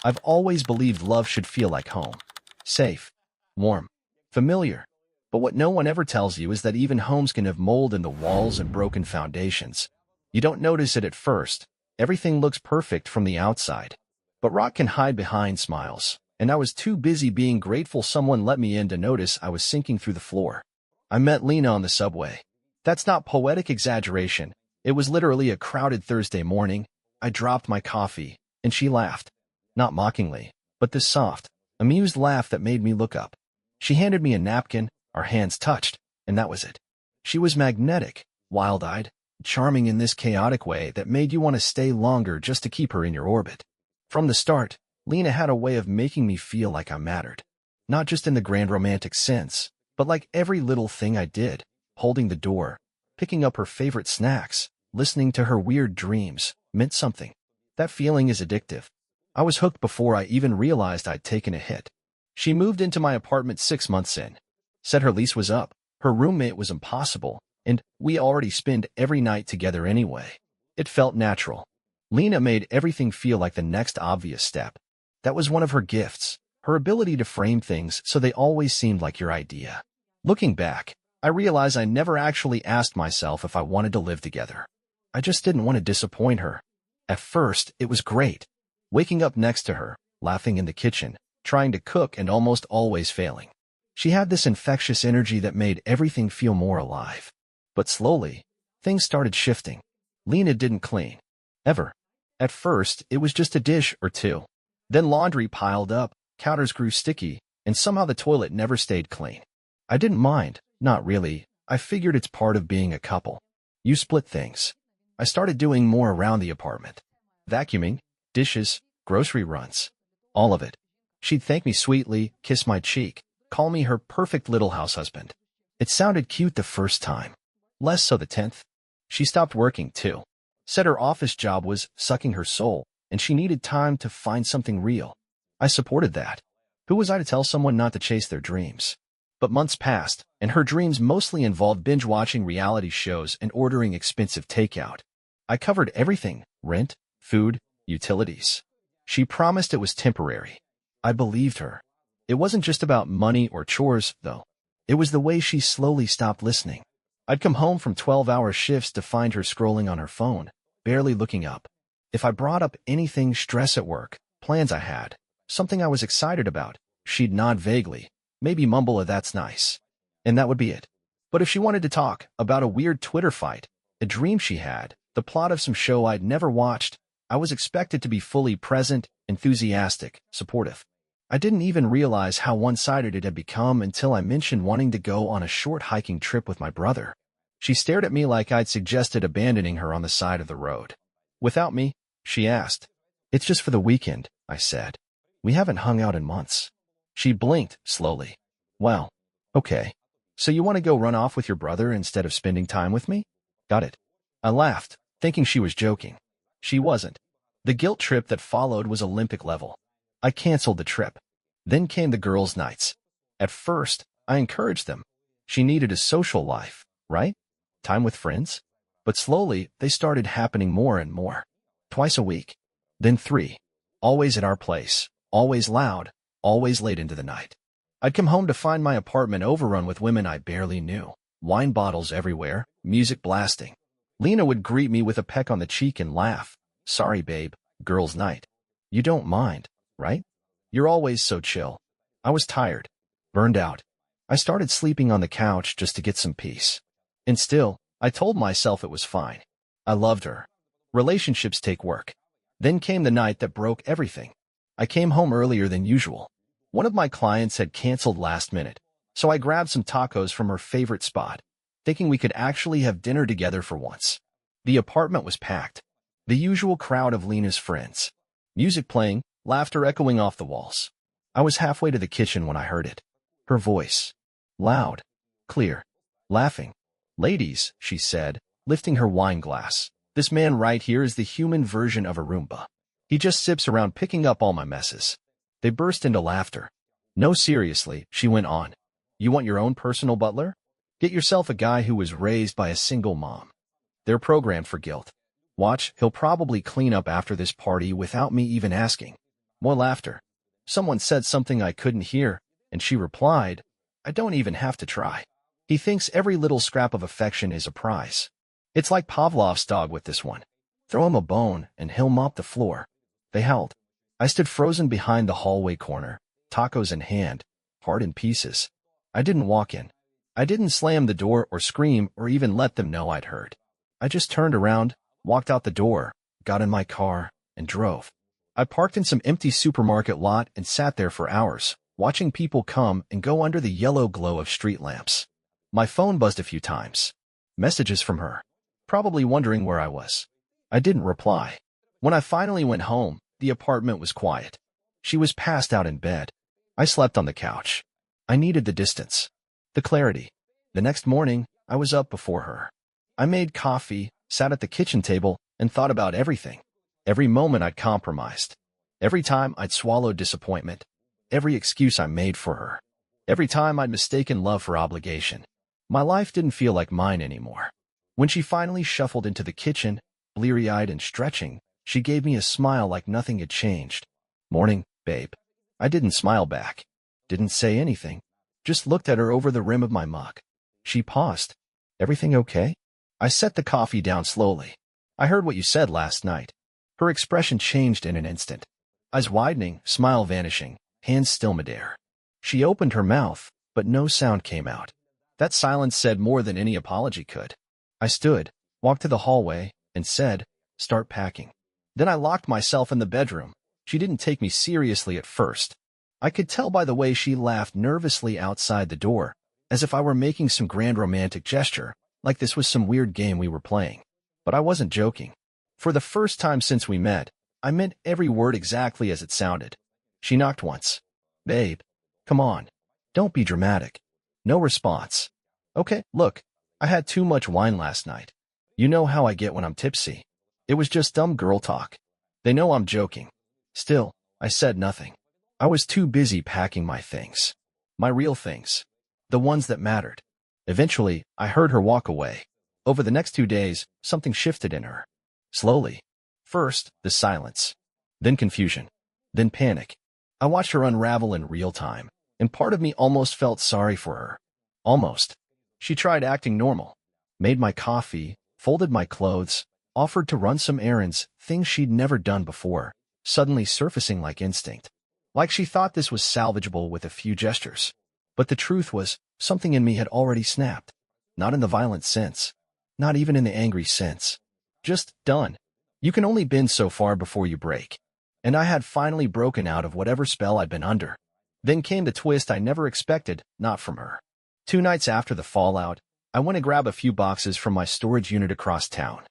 I've always believed love should feel like home. Safe, warm, familiar. But what no one ever tells you is that even homes can have mold in the walls and broken foundations. You don't notice it at first. Everything looks perfect from the outside. But rot can hide behind smiles, and I was too busy being grateful someone let me in to notice I was sinking through the floor. I met Lena on the subway. That's not poetic exaggeration. It was literally a crowded Thursday morning. I dropped my coffee, and she laughed. Not mockingly, but this soft, amused laugh that made me look up. She handed me a napkin, our hands touched, and that was it. She was magnetic, wild-eyed, charming in this chaotic way that made you want to stay longer just to keep her in your orbit. From the start, Lena had a way of making me feel like I mattered. Not just in the grand romantic sense, but like every little thing I did, holding the door, picking up her favorite snacks, listening to her weird dreams, meant something. That feeling is addictive. I was hooked before I even realized I'd taken a hit. She moved into my apartment 6 months in. Said her lease was up, her roommate was impossible, and we already spend every night together anyway. It felt natural. Lena made everything feel like the next obvious step. That was one of her gifts, her ability to frame things so they always seemed like your idea. Looking back, I realize I never actually asked myself if I wanted to live together. I just didn't want to disappoint her. At first, it was great. Waking up next to her, laughing in the kitchen, trying to cook and almost always failing. She had this infectious energy that made everything feel more alive. But slowly, things started shifting. Lena didn't clean. Ever. At first, it was just a dish or two. Then laundry piled up, counters grew sticky, and somehow the toilet never stayed clean. I didn't mind, not really. I figured it's part of being a couple. You split things. I started doing more around the apartment. Vacuuming, dishes, grocery runs. All of it. She'd thank me sweetly, kiss my cheek, call me her perfect little house husband. It sounded cute the first time. Less so the 10th. She stopped working, too. Said her office job was sucking her soul, and she needed time to find something real. I supported that. Who was I to tell someone not to chase their dreams? But months passed, and her dreams mostly involved binge-watching reality shows and ordering expensive takeout. I covered everything: rent, food, utilities. She promised it was temporary. I believed her. It wasn't just about money or chores, though. It was the way she slowly stopped listening. I'd come home from 12-hour shifts to find her scrolling on her phone, barely looking up. If I brought up anything: stress at work, plans I had, something I was excited about, she'd nod vaguely, maybe mumble a "that's nice." And that would be it. But if she wanted to talk about a weird Twitter fight, a dream she had, the plot of some show I'd never watched, I was expected to be fully present, enthusiastic, supportive. I didn't even realize how one-sided it had become until I mentioned wanting to go on a short hiking trip with my brother. She stared at me like I'd suggested abandoning her on the side of the road. "Without me?" she asked. "It's just for the weekend," I said. "We haven't hung out in months." She blinked slowly. "Well, okay. So you want to go run off with your brother instead of spending time with me? Got it." I laughed, thinking she was joking. She wasn't. The guilt trip that followed was Olympic level. I canceled the trip. Then came the girls' nights. At first, I encouraged them. She needed a social life, right? Time with friends? But slowly, they started happening more and more. Twice a week. Then 3. Always at our place. Always loud. Always late into the night. I'd come home to find my apartment overrun with women I barely knew. Wine bottles everywhere. Music blasting. Lena would greet me with a peck on the cheek and laugh. "Sorry, babe. Girls' night. You don't mind, right? You're always so chill." I was tired. Burned out. I started sleeping on the couch just to get some peace. And still, I told myself it was fine. I loved her. Relationships take work. Then came the night that broke everything. I came home earlier than usual. One of my clients had canceled last minute, so I grabbed some tacos from her favorite spot, thinking we could actually have dinner together for once. The apartment was packed. The usual crowd of Lena's friends. Music playing, laughter echoing off the walls. I was halfway to the kitchen when I heard it. Her voice. Loud. Clear. Laughing. "Ladies," she said, lifting her wine glass. "This man right here is the human version of a Roomba. He just sips around picking up all my messes." They burst into laughter. "No, seriously," she went on. "You want your own personal butler? Get yourself a guy who was raised by a single mom. They're programmed for guilt. Watch, he'll probably clean up after this party without me even asking." More laughter. Someone said something I couldn't hear, and she replied, I don't even have to try. He thinks every little scrap of affection is a prize. It's like Pavlov's dog with this one. Throw him a bone, and he'll mop the floor. They howled. I stood frozen behind the hallway corner, tacos in hand, heart in pieces. I didn't walk in. I didn't slam the door or scream or even let them know I'd heard. I just turned around, walked out the door, got in my car, and drove. I parked in some empty supermarket lot and sat there for hours, watching people come and go under the yellow glow of street lamps. My phone buzzed a few times. Messages from her. Probably wondering where I was. I didn't reply. When I finally went home, the apartment was quiet. She was passed out in bed. I slept on the couch. I needed the distance. The clarity. The next morning, I was up before her. I made coffee, sat at the kitchen table, and thought about everything. Every moment I'd compromised. Every time I'd swallowed disappointment. Every excuse I made for her. Every time I'd mistaken love for obligation. My life didn't feel like mine anymore. When she finally shuffled into the kitchen, bleary-eyed and stretching, she gave me a smile like nothing had changed. Morning, babe. I didn't smile back. Didn't say anything. Just looked at her over the rim of my mug. She paused. Everything okay? I set the coffee down slowly. I heard what you said last night. Her expression changed in an instant. Eyes widening, smile vanishing, hands still midair. She opened her mouth, but no sound came out. That silence said more than any apology could. I stood, walked to the hallway, and said, start packing. Then I locked myself in the bedroom. She didn't take me seriously at first. I could tell by the way she laughed nervously outside the door, as if I were making some grand romantic gesture, like this was some weird game we were playing. But I wasn't joking. For the first time since we met, I meant every word exactly as it sounded. She knocked once. Babe, come on. Don't be dramatic. No response. Okay, look, I had too much wine last night. You know how I get when I'm tipsy. It was just dumb girl talk. They know I'm joking. Still, I said nothing. I was too busy packing my things. My real things. The ones that mattered. Eventually, I heard her walk away. Over the next 2 days, something shifted in her. Slowly. First, the silence. Then confusion. Then panic. I watched her unravel in real time, and part of me almost felt sorry for her. Almost. She tried acting normal. Made my coffee, folded my clothes, offered to run some errands, things she'd never done before, suddenly surfacing like instinct. Like she thought this was salvageable with a few gestures. But the truth was, something in me had already snapped. Not in the violent sense. Not even in the angry sense. Just done. You can only bend so far before you break. And I had finally broken out of whatever spell I'd been under. Then came the twist I never expected, not from her. 2 nights after the fallout, I went to grab a few boxes from my storage unit across town.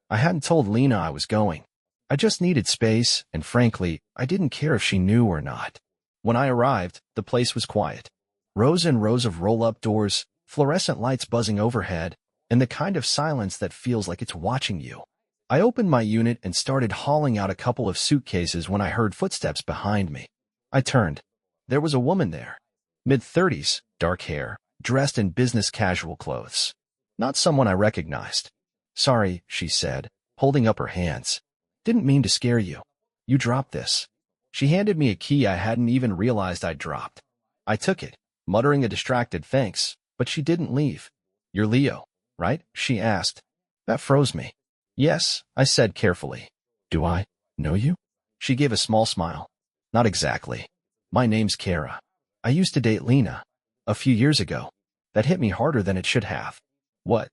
I hadn't told Lena I was going. I just needed space, and frankly, I didn't care if she knew or not. When I arrived, the place was quiet. Rows and rows of roll-up doors, fluorescent lights buzzing overhead, and the kind of silence that feels like it's watching you. I opened my unit and started hauling out a couple of suitcases when I heard footsteps behind me. I turned. There was a woman there. Mid-30s, dark hair, dressed in business casual clothes. Not someone I recognized. Sorry, she said, holding up her hands. Didn't mean to scare you. You dropped this. She handed me a key I hadn't even realized I'd dropped. I took it, muttering a distracted thanks, but she didn't leave. You're Leo, right? She asked. That froze me. Yes, I said carefully. Do I know you? She gave a small smile. Not exactly. My name's Kara. I used to date Lena. A few years ago. That hit me harder than it should have. What?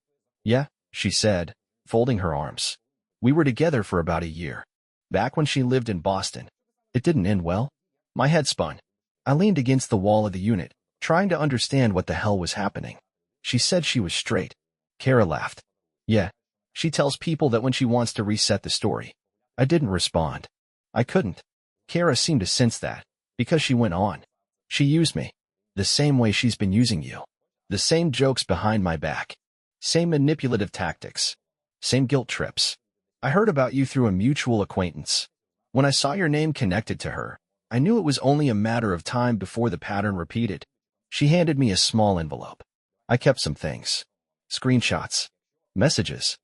Yeah, she said, folding her arms. We were together for about a year. Back when she lived in Boston. It didn't end well. My head spun. I leaned against the wall of the unit, trying to understand what the hell was happening. She said she was straight. Kara laughed. Yeah. She tells people that when she wants to reset the story. I didn't respond. I couldn't. Kara seemed to sense that, because she went on. She used me. The same way she's been using you. The same jokes behind my back. Same manipulative tactics. Same guilt trips. I heard about you through a mutual acquaintance. When I saw your name connected to her, I knew it was only a matter of time before the pattern repeated. She handed me a small envelope. I kept some things. Screenshots. Messages.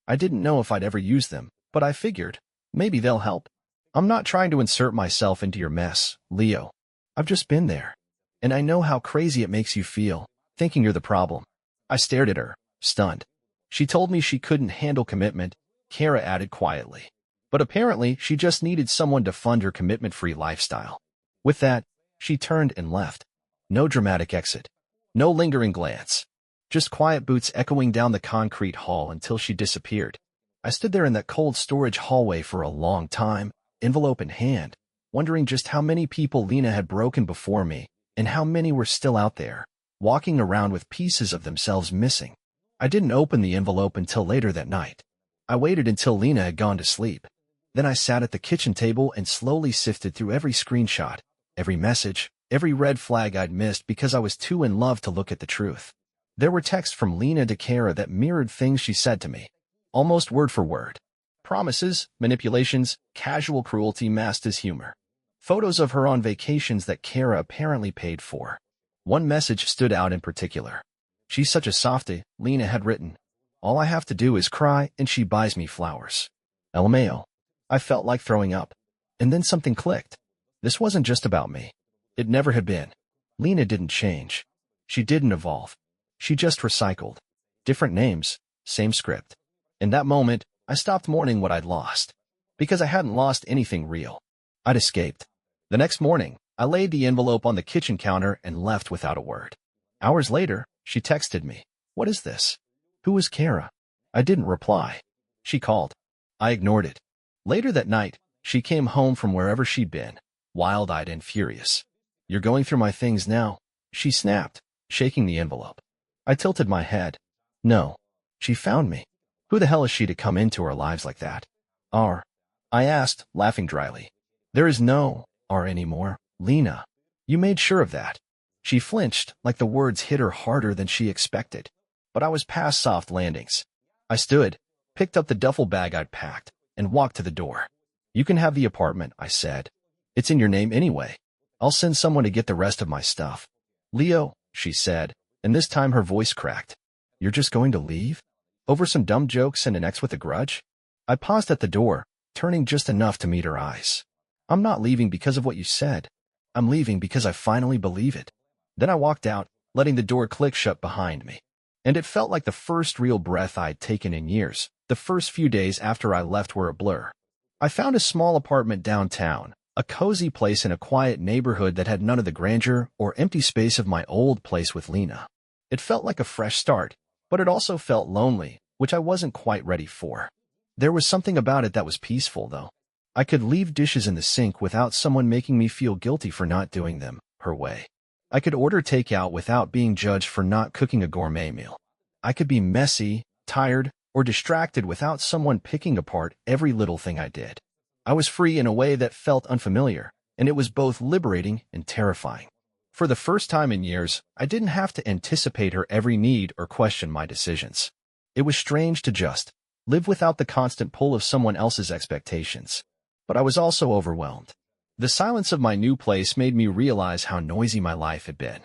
I didn't know if I'd ever use them, but I figured, maybe they'll help. I'm not trying to insert myself into your mess, Leo. I've just been there. And I know how crazy it makes you feel, thinking you're the problem. I stared at her, stunned. She told me she couldn't handle commitment, Kara added quietly. But apparently, she just needed someone to fund her commitment-free lifestyle. With that, she turned and left. No dramatic exit. No lingering glance. Just quiet boots echoing down the concrete hall until she disappeared. I stood there in that cold storage hallway for a long time, envelope in hand, wondering just how many people Lena had broken before me, and how many were still out there, walking around with pieces of themselves missing. I didn't open the envelope until later that night. I waited until Lena had gone to sleep. Then I sat at the kitchen table and slowly sifted through every screenshot, every message, every red flag I'd missed because I was too in love to look at the truth. There were texts from Lena to Kara that mirrored things she said to me, almost word for word. Promises, manipulations, casual cruelty masked as humor. Photos of her on vacations that Kara apparently paid for. One message stood out in particular. "She's such a softie," Lena had written. "All I have to do is cry and she buys me flowers." LMAO. I felt like throwing up. And then something clicked. This wasn't just about me. It never had been. Lena didn't change. She didn't evolve. She just recycled. Different names, same script. In that moment, I stopped mourning what I'd lost. Because I hadn't lost anything real. I'd escaped. The next morning, I laid the envelope on the kitchen counter and left without a word. Hours later, she texted me. "What is this? Who is Kara?" I didn't reply. She called. I ignored it. Later that night, she came home from wherever she'd been, wild-eyed and furious. "You're going through my things now," she snapped, shaking the envelope. I tilted my head. No. She found me. Who the hell is she to come into our lives like that? R. I asked, laughing dryly. "There is no R anymore, Lena. You made sure of that." She flinched, like the words hit her harder than she expected. But I was past soft landings. I stood, picked up the duffel bag I'd packed, and walked to the door. "You can have the apartment," I said. "It's in your name anyway. I'll send someone to get the rest of my stuff." "Leo," she said, and this time her voice cracked. "You're just going to leave? Over some dumb jokes and an ex with a grudge?" I paused at the door, turning just enough to meet her eyes. "I'm not leaving because of what you said. I'm leaving because I finally believe it." Then I walked out, letting the door click shut behind me. And it felt like the first real breath I'd taken in years. The first few days after I left were a blur. I found a small apartment downtown, a cozy place in a quiet neighborhood that had none of the grandeur or empty space of my old place with Lena. It felt like a fresh start, but it also felt lonely, which I wasn't quite ready for. There was something about it that was peaceful, though. I could leave dishes in the sink without someone making me feel guilty for not doing them her way. I could order takeout without being judged for not cooking a gourmet meal. I could be messy, tired, or distracted without someone picking apart every little thing I did. I was free in a way that felt unfamiliar, and it was both liberating and terrifying. For the first time in years, I didn't have to anticipate her every need or question my decisions. It was strange to just live without the constant pull of someone else's expectations. But I was also overwhelmed. The silence of my new place made me realize how noisy my life had been.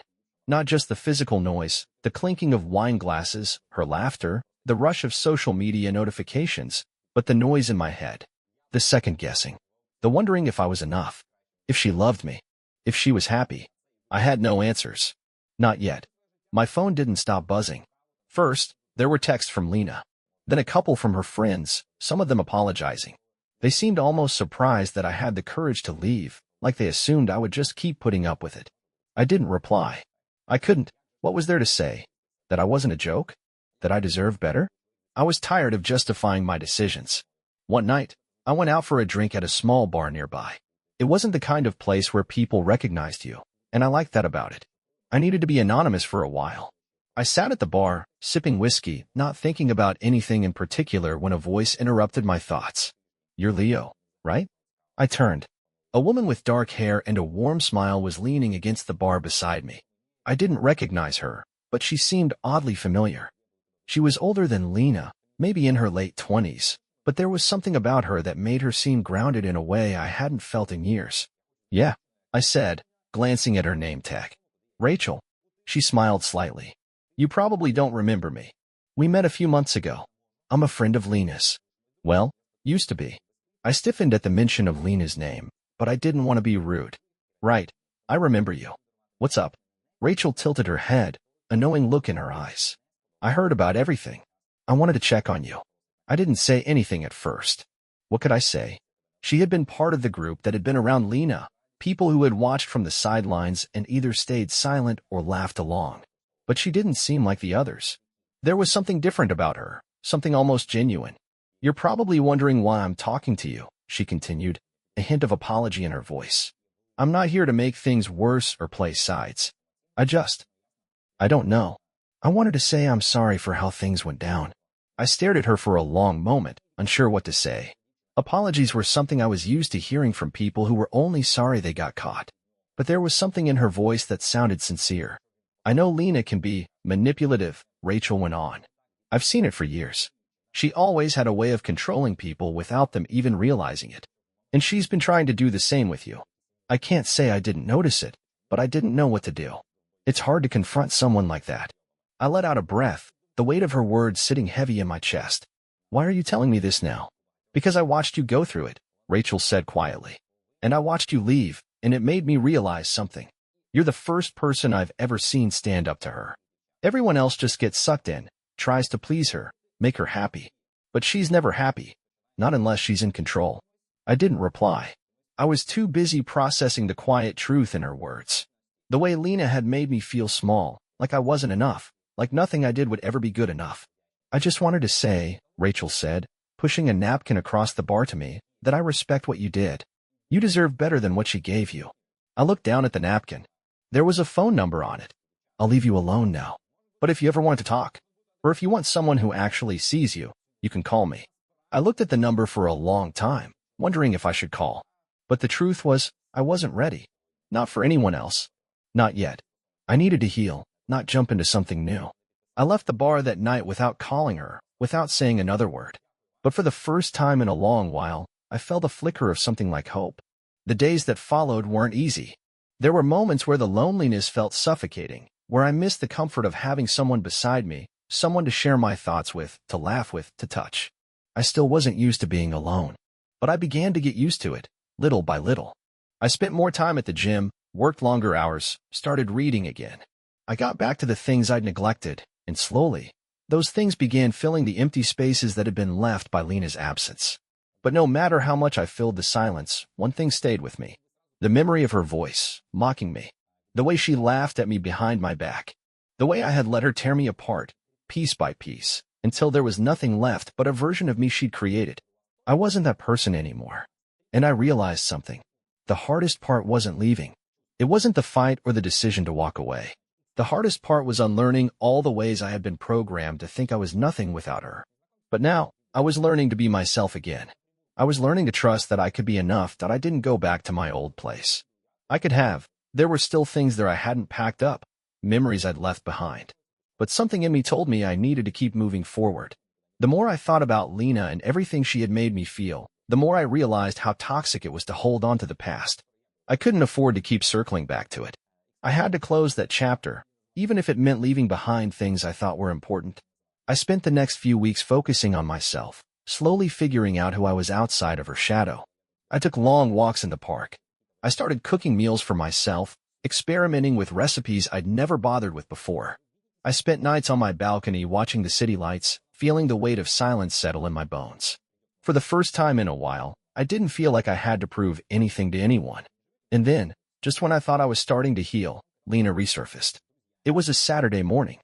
Not just the physical noise, the clinking of wine glasses, her laughter, the rush of social media notifications, but the noise in my head. The second-guessing. The wondering if I was enough. If she loved me. If she was happy. I had no answers. Not yet. My phone didn't stop buzzing. First, there were texts from Lena. Then a couple from her friends, some of them apologizing. They seemed almost surprised that I had the courage to leave, like they assumed I would just keep putting up with it. I didn't reply. I couldn't. What was there to say? That I wasn't a joke? That I deserved better? I was tired of justifying my decisions. One night, I went out for a drink at a small bar nearby. It wasn't the kind of place where people recognized you, and I liked that about it. I needed to be anonymous for a while. I sat at the bar, sipping whiskey, not thinking about anything in particular when a voice interrupted my thoughts. "You're Leo, right?" I turned. A woman with dark hair and a warm smile was leaning against the bar beside me. I didn't recognize her, but she seemed oddly familiar. She was older than Lena, maybe in her late 20s, but there was something about her that made her seem grounded in a way I hadn't felt in years. "Yeah," I said, glancing at her name tag. "Rachel." She smiled slightly. "You probably don't remember me. We met a few months ago. I'm a friend of Lena's. Well, used to be." I stiffened at the mention of Lena's name, but I didn't want to be rude. Right, I remember you. What's up? Rachel tilted her head, a knowing look in her eyes. I heard about everything. I wanted to check on you. I didn't say anything at first. What could I say? She had been part of the group that had been around Lena, people who had watched from the sidelines and either stayed silent or laughed along. But she didn't seem like the others. There was something different about her, something almost genuine. You're probably wondering why I'm talking to you, she continued, a hint of apology in her voice. I'm not here to make things worse or play sides. I don't know. I wanted to say I'm sorry for how things went down. I stared at her for a long moment, unsure what to say. Apologies were something I was used to hearing from people who were only sorry they got caught. But there was something in her voice that sounded sincere. I know Lena can be manipulative, Rachel went on. I've seen it for years. She always had a way of controlling people without them even realizing it. And she's been trying to do the same with you. I can't say I didn't notice it, but I didn't know what to do. It's hard to confront someone like that. I let out a breath, the weight of her words sitting heavy in my chest. Why are you telling me this now? Because I watched you go through it, Rachel said quietly. And I watched you leave, and it made me realize something. You're the first person I've ever seen stand up to her. Everyone else just gets sucked in, tries to please her, make her happy. But she's never happy. Not unless she's in control. I didn't reply. I was too busy processing the quiet truth in her words. The way Lena had made me feel small, like I wasn't enough, like nothing I did would ever be good enough. I just wanted to say, Rachel said, pushing a napkin across the bar to me, that I respect what you did. You deserve better than what she gave you. I looked down at the napkin. There was a phone number on it. I'll leave you alone now. But if you ever want to talk, or if you want someone who actually sees you, you can call me. I looked at the number for a long time, wondering if I should call. But the truth was, I wasn't ready. Not for anyone else. Not yet. I needed to heal, not jump into something new. I left the bar that night without calling her, without saying another word. But for the first time in a long while, I felt a flicker of something like hope. The days that followed weren't easy. There were moments where the loneliness felt suffocating, where I missed the comfort of having someone beside me, someone to share my thoughts with, to laugh with, to touch. I still wasn't used to being alone. But I began to get used to it, little by little. I spent more time at the gym, worked longer hours, started reading again. I got back to the things I'd neglected, and slowly, those things began filling the empty spaces that had been left by Lena's absence. But no matter how much I filled the silence, one thing stayed with me. The memory of her voice, mocking me. The way she laughed at me behind my back. The way I had let her tear me apart, piece by piece, until there was nothing left but a version of me she'd created. I wasn't that person anymore. And I realized something. The hardest part wasn't leaving. It wasn't the fight or the decision to walk away. The hardest part was unlearning all the ways I had been programmed to think I was nothing without her. But now, I was learning to be myself again. I was learning to trust that I could be enough, that I didn't go back to my old place. There were still things there I hadn't packed up, memories I'd left behind. But something in me told me I needed to keep moving forward. The more I thought about Lena and everything she had made me feel, the more I realized how toxic it was to hold on to the past. I couldn't afford to keep circling back to it. I had to close that chapter, even if it meant leaving behind things I thought were important. I spent the next few weeks focusing on myself, slowly figuring out who I was outside of her shadow. I took long walks in the park. I started cooking meals for myself, experimenting with recipes I'd never bothered with before. I spent nights on my balcony watching the city lights, feeling the weight of silence settle in my bones. For the first time in a while, I didn't feel like I had to prove anything to anyone. And then, just when I thought I was starting to heal, Lena resurfaced. It was a Saturday morning.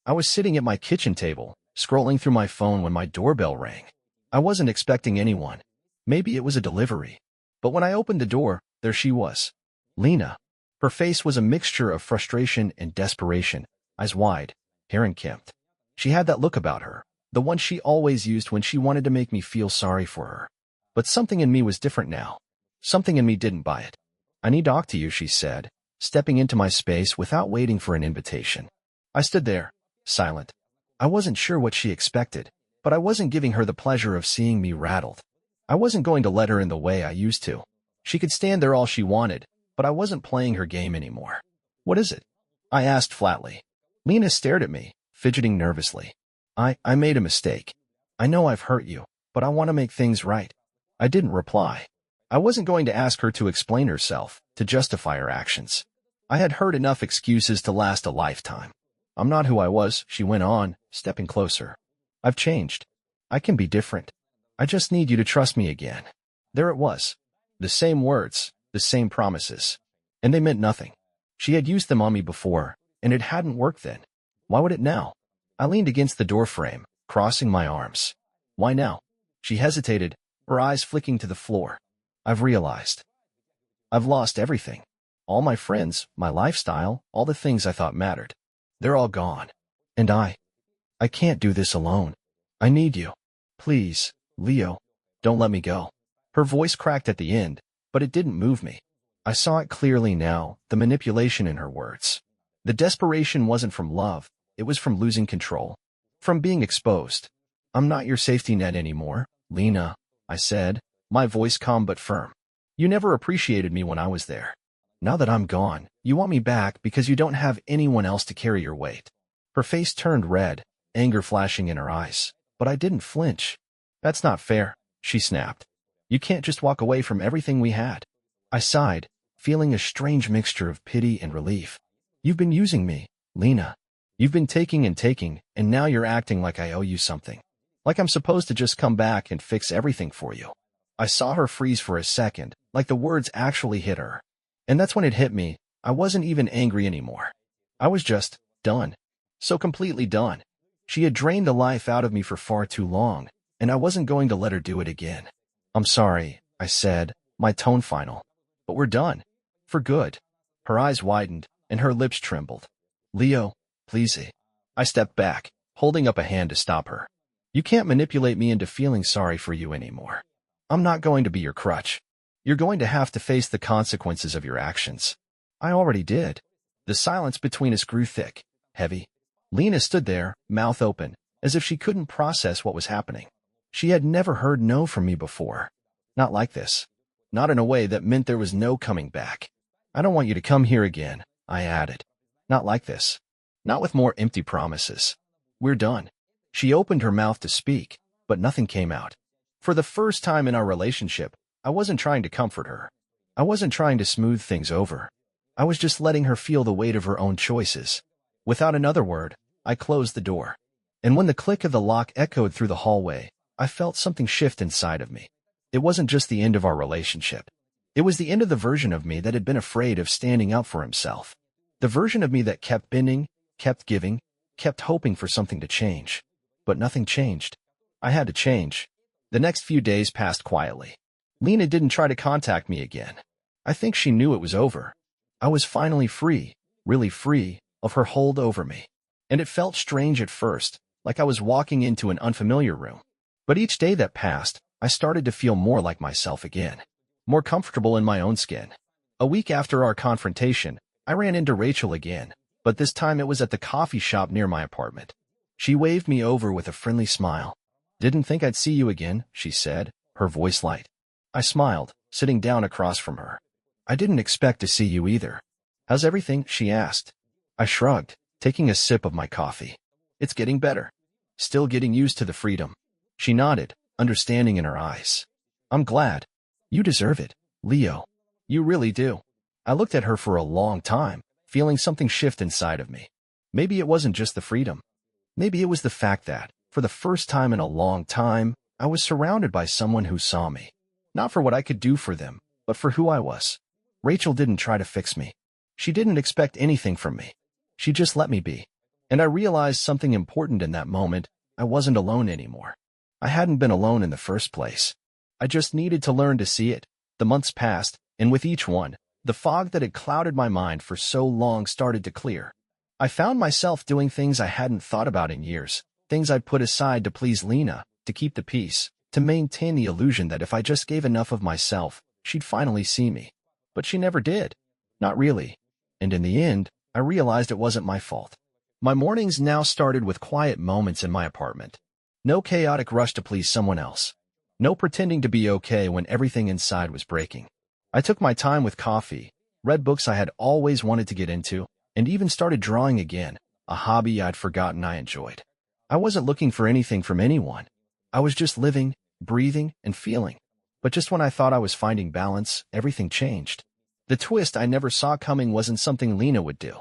I was sitting at my kitchen table, scrolling through my phone when my doorbell rang. I wasn't expecting anyone. Maybe it was a delivery. But when I opened the door, there she was. Lena. Her face was a mixture of frustration and desperation, eyes wide, hair unkempt. She had that look about her, the one she always used when she wanted to make me feel sorry for her. But something in me was different now. Something in me didn't buy it. I need to talk to you, she said, stepping into my space without waiting for an invitation. I stood there, silent. I wasn't sure what she expected, but I wasn't giving her the pleasure of seeing me rattled. I wasn't going to let her in the way I used to. She could stand there all she wanted, but I wasn't playing her game anymore. What is it? I asked flatly. Lena stared at me, fidgeting nervously. I made a mistake. I know I've hurt you, but I want to make things right. I didn't reply. I wasn't going to ask her to explain herself, to justify her actions. I had heard enough excuses to last a lifetime. I'm not who I was, she went on, stepping closer. I've changed. I can be different. I just need you to trust me again. There it was. The same words, the same promises. And they meant nothing. She had used them on me before, and it hadn't worked then. Why would it now? I leaned against the doorframe, crossing my arms. Why now? She hesitated, her eyes flicking to the floor. I've realized. I've lost everything. All my friends, my lifestyle, all the things I thought mattered. They're all gone. And I can't do this alone. I need you. Please, Leo, don't let me go. Her voice cracked at the end, but it didn't move me. I saw it clearly now, the manipulation in her words. The desperation wasn't from love, it was from losing control. From being exposed. I'm not your safety net anymore, Lena, I said, my voice calm but firm. You never appreciated me when I was there. Now that I'm gone, you want me back because you don't have anyone else to carry your weight. Her face turned red, anger flashing in her eyes, but I didn't flinch. That's not fair, she snapped. You can't just walk away from everything we had. I sighed, feeling a strange mixture of pity and relief. You've been using me, Lena. You've been taking, and now you're acting like I owe you something. Like I'm supposed to just come back and fix everything for you. I saw her freeze for a second, like the words actually hit her. And that's when it hit me. I wasn't even angry anymore. I was just done. So completely done. She had drained the life out of me for far too long, and I wasn't going to let her do it again. I'm sorry, I said, my tone final. But we're done. For good. Her eyes widened, and her lips trembled. Leo, please. I stepped back, holding up a hand to stop her. You can't manipulate me into feeling sorry for you anymore. I'm not going to be your crutch. You're going to have to face the consequences of your actions. I already did. The silence between us grew thick, heavy. Lena stood there, mouth open, as if she couldn't process what was happening. She had never heard no from me before. Not like this. Not in a way that meant there was no coming back. I don't want you to come here again, I added. Not like this. Not with more empty promises. We're done. She opened her mouth to speak, but nothing came out. For the first time in our relationship, I wasn't trying to comfort her. I wasn't trying to smooth things over. I was just letting her feel the weight of her own choices. Without another word, I closed the door. And when the click of the lock echoed through the hallway, I felt something shift inside of me. It wasn't just the end of our relationship. It was the end of the version of me that had been afraid of standing up for himself. The version of me that kept bending, kept giving, kept hoping for something to change. But nothing changed. I had to change. The next few days passed quietly. Lena didn't try to contact me again. I think she knew it was over. I was finally free, really free, of her hold over me. And it felt strange at first, like I was walking into an unfamiliar room. But each day that passed, I started to feel more like myself again. More comfortable in my own skin. A week after our confrontation, I ran into Rachel again, but this time it was at the coffee shop near my apartment. She waved me over with a friendly smile. Didn't think I'd see you again, she said, her voice light. I smiled, sitting down across from her. I didn't expect to see you either. How's everything? She asked. I shrugged, taking a sip of my coffee. It's getting better. Still getting used to the freedom. She nodded, understanding in her eyes. I'm glad. You deserve it, Leo. You really do. I looked at her for a long time, feeling something shift inside of me. Maybe it wasn't just the freedom. Maybe it was the fact that, for the first time in a long time, I was surrounded by someone who saw me. Not for what I could do for them, but for who I was. Rachel didn't try to fix me. She didn't expect anything from me. She just let me be. And I realized something important in that moment. I wasn't alone anymore. I hadn't been alone in the first place. I just needed to learn to see it. The months passed, and with each one, the fog that had clouded my mind for so long started to clear. I found myself doing things I hadn't thought about in years, things I'd put aside to please Lena, to keep the peace, to maintain the illusion that if I just gave enough of myself, she'd finally see me. But she never did. Not really. And in the end, I realized it wasn't my fault. My mornings now started with quiet moments in my apartment. No chaotic rush to please someone else. No pretending to be okay when everything inside was breaking. I took my time with coffee, read books I had always wanted to get into, and even started drawing again, a hobby I'd forgotten I enjoyed. I wasn't looking for anything from anyone. I was just living, breathing, and feeling. But just when I thought I was finding balance, everything changed. The twist I never saw coming wasn't something Lena would do.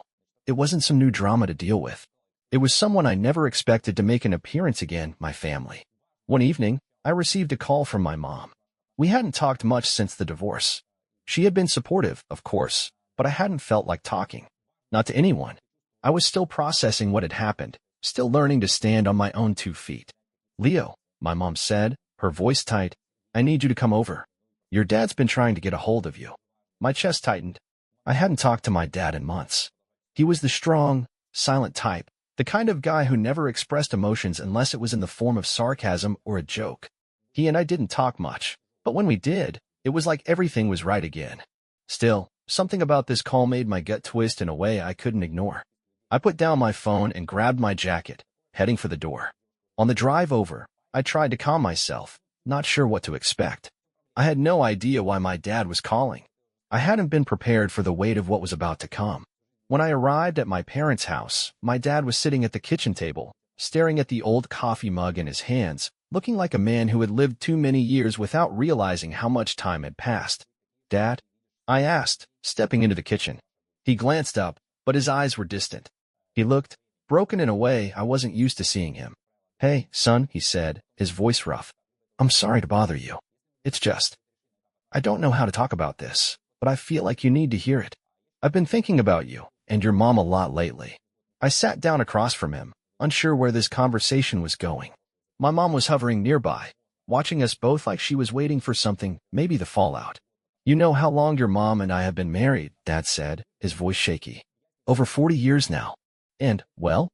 It wasn't some new drama to deal with. It was someone I never expected to make an appearance again, my family. One evening, I received a call from my mom. We hadn't talked much since the divorce. She had been supportive, of course, but I hadn't felt like talking. Not to anyone. I was still processing what had happened, still learning to stand on my own 2 feet. "Leo," my mom said, her voice tight, "I need you to come over. Your dad's been trying to get a hold of you." My chest tightened. I hadn't talked to my dad in months. He was the strong, silent type, the kind of guy who never expressed emotions unless it was in the form of sarcasm or a joke. He and I didn't talk much, but when we did, it was like everything was right again. Still, something about this call made my gut twist in a way I couldn't ignore. I put down my phone and grabbed my jacket, heading for the door. On the drive over, I tried to calm myself, not sure what to expect. I had no idea why my dad was calling. I hadn't been prepared for the weight of what was about to come. When I arrived at my parents' house, my dad was sitting at the kitchen table, staring at the old coffee mug in his hands, looking like a man who had lived too many years without realizing how much time had passed. "Dad?" I asked, stepping into the kitchen. He glanced up, but his eyes were distant. He looked broken in a way I wasn't used to seeing him. "Hey, son," he said, his voice rough. "I'm sorry to bother you. It's just, I don't know how to talk about this, but I feel like you need to hear it. I've been thinking about you and your mom a lot lately." I sat down across from him, unsure where this conversation was going. My mom was hovering nearby, watching us both like she was waiting for something, maybe the fallout. "You know how long your mom and I have been married," Dad said, his voice shaky. "Over 40 years now. And, well,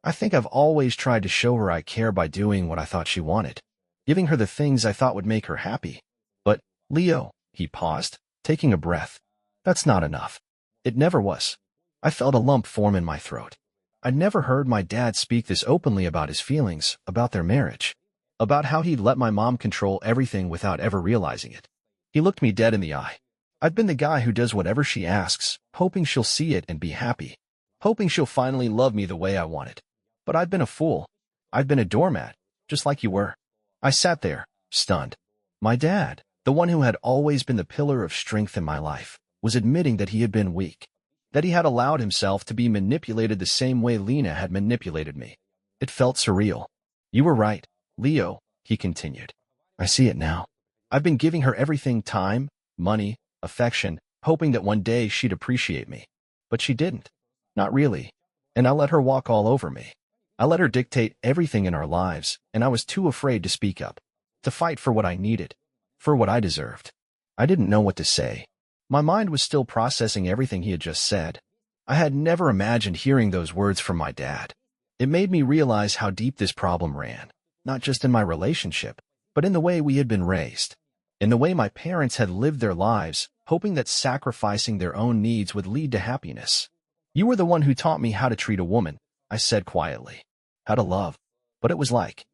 I think I've always tried to show her I care by doing what I thought she wanted, giving her the things I thought would make her happy. But, Leo," he paused, taking a breath, "that's not enough. It never was." I felt a lump form in my throat. I'd never heard my dad speak this openly about his feelings, about their marriage, about how he'd let my mom control everything without ever realizing it. He looked me dead in the eye. I'd been the guy who does whatever she asks, hoping she'll see it and be happy, hoping she'll finally love me the way I wanted. But I'd been a fool. I'd been a doormat, just like you were. I sat there, stunned. My dad, the one who had always been the pillar of strength in my life, was admitting that he had been weak, that he had allowed himself to be manipulated the same way Lena had manipulated me. It felt surreal. "You were right, Leo," he continued. "I see it now. I've been giving her everything: time, money, affection, hoping that one day she'd appreciate me. But she didn't. Not really. And I let her walk all over me. I let her dictate everything in our lives, and I was too afraid to speak up, to fight for what I needed, for what I deserved." I didn't know what to say. My mind was still processing everything he had just said. I had never imagined hearing those words from my dad. It made me realize how deep this problem ran, not just in my relationship, but in the way we had been raised, in the way my parents had lived their lives, hoping that sacrificing their own needs would lead to happiness. "You were the one who taught me how to treat a woman," I said quietly. "How to love." But it was like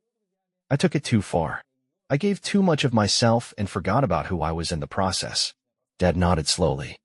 I took it too far. I gave too much of myself and forgot about who I was in the process. Dad nodded slowly.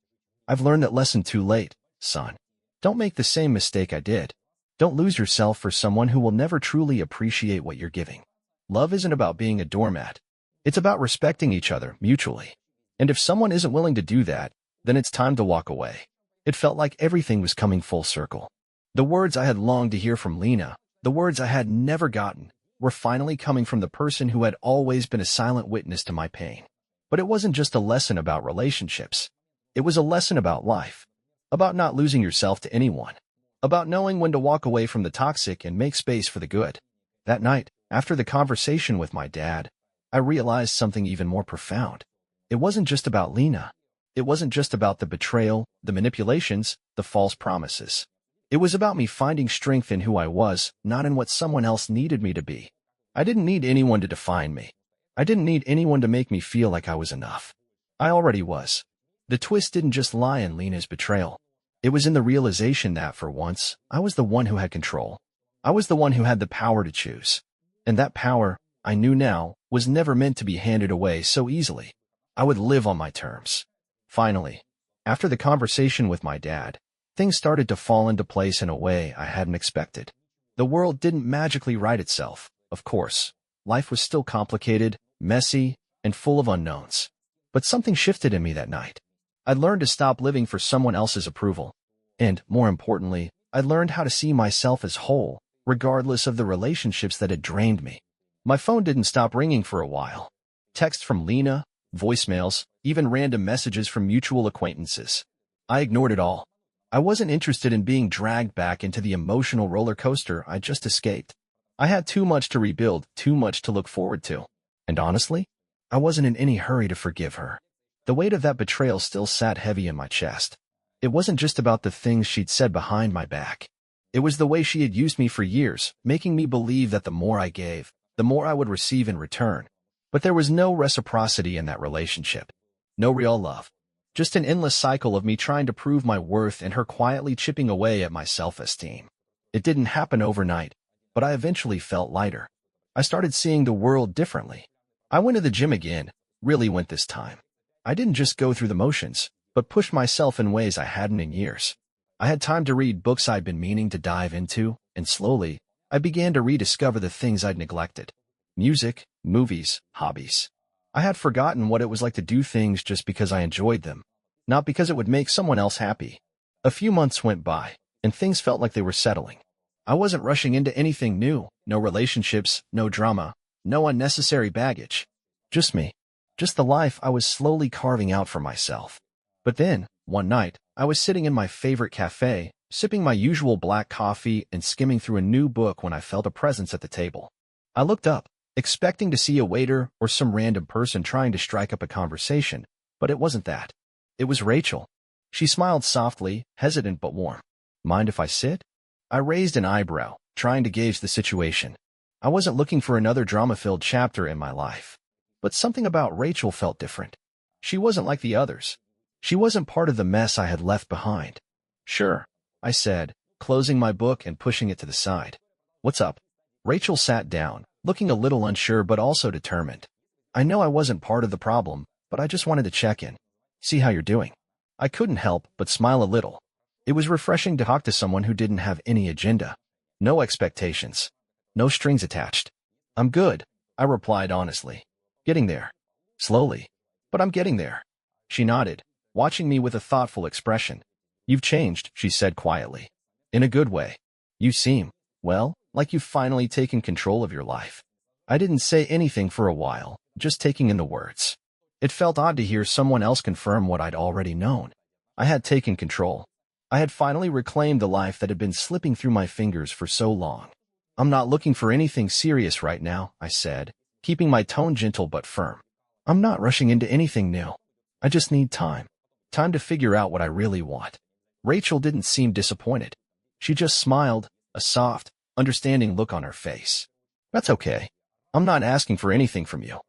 "I've learned that lesson too late, son. Don't make the same mistake I did. Don't lose yourself for someone who will never truly appreciate what you're giving. Love isn't about being a doormat. It's about respecting each other mutually. And if someone isn't willing to do that, then it's time to walk away." It felt like everything was coming full circle. The words I had longed to hear from Lena, the words I had never gotten, were finally coming from the person who had always been a silent witness to my pain. But it wasn't just a lesson about relationships. It was a lesson about life, about not losing yourself to anyone, about knowing when to walk away from the toxic and make space for the good. That night, after the conversation with my dad, I realized something even more profound. It wasn't just about Lena. It wasn't just about the betrayal, the manipulations, the false promises. It was about me finding strength in who I was, not in what someone else needed me to be. I didn't need anyone to define me. I didn't need anyone to make me feel like I was enough. I already was. The twist didn't just lie in Lena's betrayal. It was in the realization that, for once, I was the one who had control. I was the one who had the power to choose. And that power, I knew now, was never meant to be handed away so easily. I would live on my terms. Finally, after the conversation with my dad, things started to fall into place in a way I hadn't expected. The world didn't magically right itself, of course. Life was still complicated, messy, and full of unknowns. But something shifted in me that night. I'd learned to stop living for someone else's approval. And, more importantly, I learned how to see myself as whole, regardless of the relationships that had drained me. My phone didn't stop ringing for a while. Texts from Lena, voicemails, even random messages from mutual acquaintances. I ignored it all. I wasn't interested in being dragged back into the emotional roller coaster I just escaped. I had too much to rebuild, too much to look forward to. And honestly, I wasn't in any hurry to forgive her. The weight of that betrayal still sat heavy in my chest. It wasn't just about the things she'd said behind my back. It was the way she had used me for years, making me believe that the more I gave, the more I would receive in return. But there was no reciprocity in that relationship. No real love. Just an endless cycle of me trying to prove my worth and her quietly chipping away at my self-esteem. It didn't happen overnight, but I eventually felt lighter. I started seeing the world differently. I went to the gym again, really went this time. I didn't just go through the motions, but pushed myself in ways I hadn't in years. I had time to read books I'd been meaning to dive into, and slowly, I began to rediscover the things I'd neglected. Music, movies, hobbies. I had forgotten what it was like to do things just because I enjoyed them, not because it would make someone else happy. A few months went by, and things felt like they were settling. I wasn't rushing into anything new, no relationships, no drama, no unnecessary baggage. Just me. Just the life I was slowly carving out for myself. But then, one night, I was sitting in my favorite cafe, sipping my usual black coffee and skimming through a new book when I felt a presence at the table. I looked up, expecting to see a waiter or some random person trying to strike up a conversation, but it wasn't that. It was Rachel. She smiled softly, hesitant but warm. "Mind if I sit?" I raised an eyebrow, trying to gauge the situation. I wasn't looking for another drama-filled chapter in my life. But something about Rachel felt different. She wasn't like the others. She wasn't part of the mess I had left behind. "Sure," I said, closing my book and pushing it to the side. "What's up?" Rachel sat down, looking a little unsure but also determined. "I know I wasn't part of the problem, but I just wanted to check in. See how you're doing." I couldn't help but smile a little. It was refreshing to talk to someone who didn't have any agenda. No expectations. No strings attached. "I'm good," I replied honestly. "Getting there. Slowly. But I'm getting there." She nodded, watching me with a thoughtful expression. "You've changed," she said quietly. "In a good way. You seem, well, like you've finally taken control of your life." I didn't say anything for a while, just taking in the words. It felt odd to hear someone else confirm what I'd already known. I had taken control. I had finally reclaimed the life that had been slipping through my fingers for so long. "I'm not looking for anything serious right now," I said, keeping my tone gentle but firm. "I'm not rushing into anything new. I just need time. Time to figure out what I really want." Rachel didn't seem disappointed. She just smiled, a soft, understanding look on her face. "That's okay. I'm not asking for anything from you.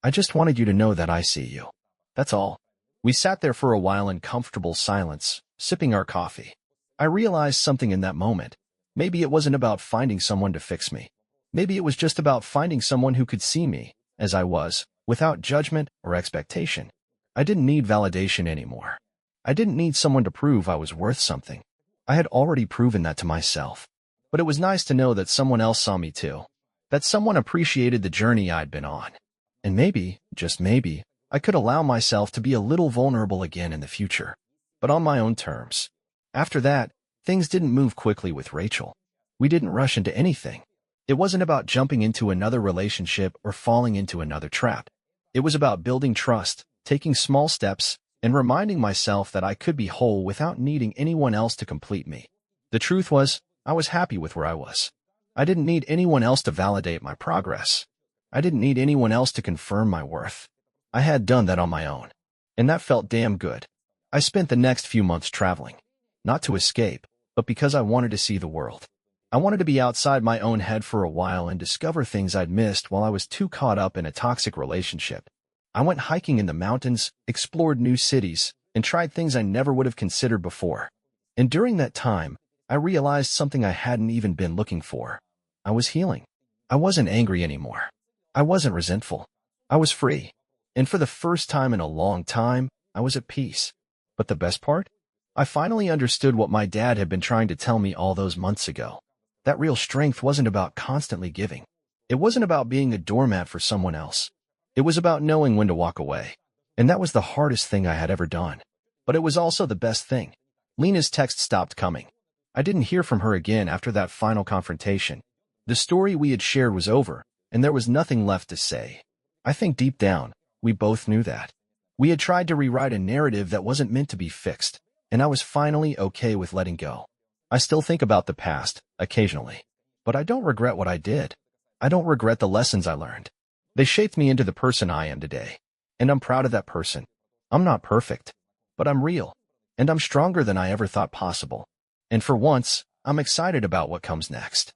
I just wanted you to know that I see you. That's all." We sat there for a while in comfortable silence, sipping our coffee. I realized something in that moment. Maybe it wasn't about finding someone to fix me. Maybe it was just about finding someone who could see me, as I was, without judgment or expectation. I didn't need validation anymore. I didn't need someone to prove I was worth something. I had already proven that to myself. But it was nice to know that someone else saw me too. That someone appreciated the journey I'd been on. And maybe, just maybe, I could allow myself to be a little vulnerable again in the future. But on my own terms. After that, things didn't move quickly with Rachel. We didn't rush into anything. It wasn't about jumping into another relationship or falling into another trap. It was about building trust, taking small steps, and reminding myself that I could be whole without needing anyone else to complete me. The truth was, I was happy with where I was. I didn't need anyone else to validate my progress. I didn't need anyone else to confirm my worth. I had done that on my own. And that felt damn good. I spent the next few months traveling. Not to escape, but because I wanted to see the world. I wanted to be outside my own head for a while and discover things I'd missed while I was too caught up in a toxic relationship. I went hiking in the mountains, explored new cities, and tried things I never would have considered before. And during that time, I realized something I hadn't even been looking for. I was healing. I wasn't angry anymore. I wasn't resentful. I was free. And for the first time in a long time, I was at peace. But the best part? I finally understood what my dad had been trying to tell me all those months ago. That real strength wasn't about constantly giving. It wasn't about being a doormat for someone else. It was about knowing when to walk away. And that was the hardest thing I had ever done. But it was also the best thing. Lena's text stopped coming. I didn't hear from her again after that final confrontation. The story we had shared was over, and there was nothing left to say. I think deep down, we both knew that. We had tried to rewrite a narrative that wasn't meant to be fixed, and I was finally okay with letting go. I still think about the past, occasionally. But I don't regret what I did. I don't regret the lessons I learned. They shaped me into the person I am today. And I'm proud of that person. I'm not perfect, but I'm real. And I'm stronger than I ever thought possible. And for once, I'm excited about what comes next.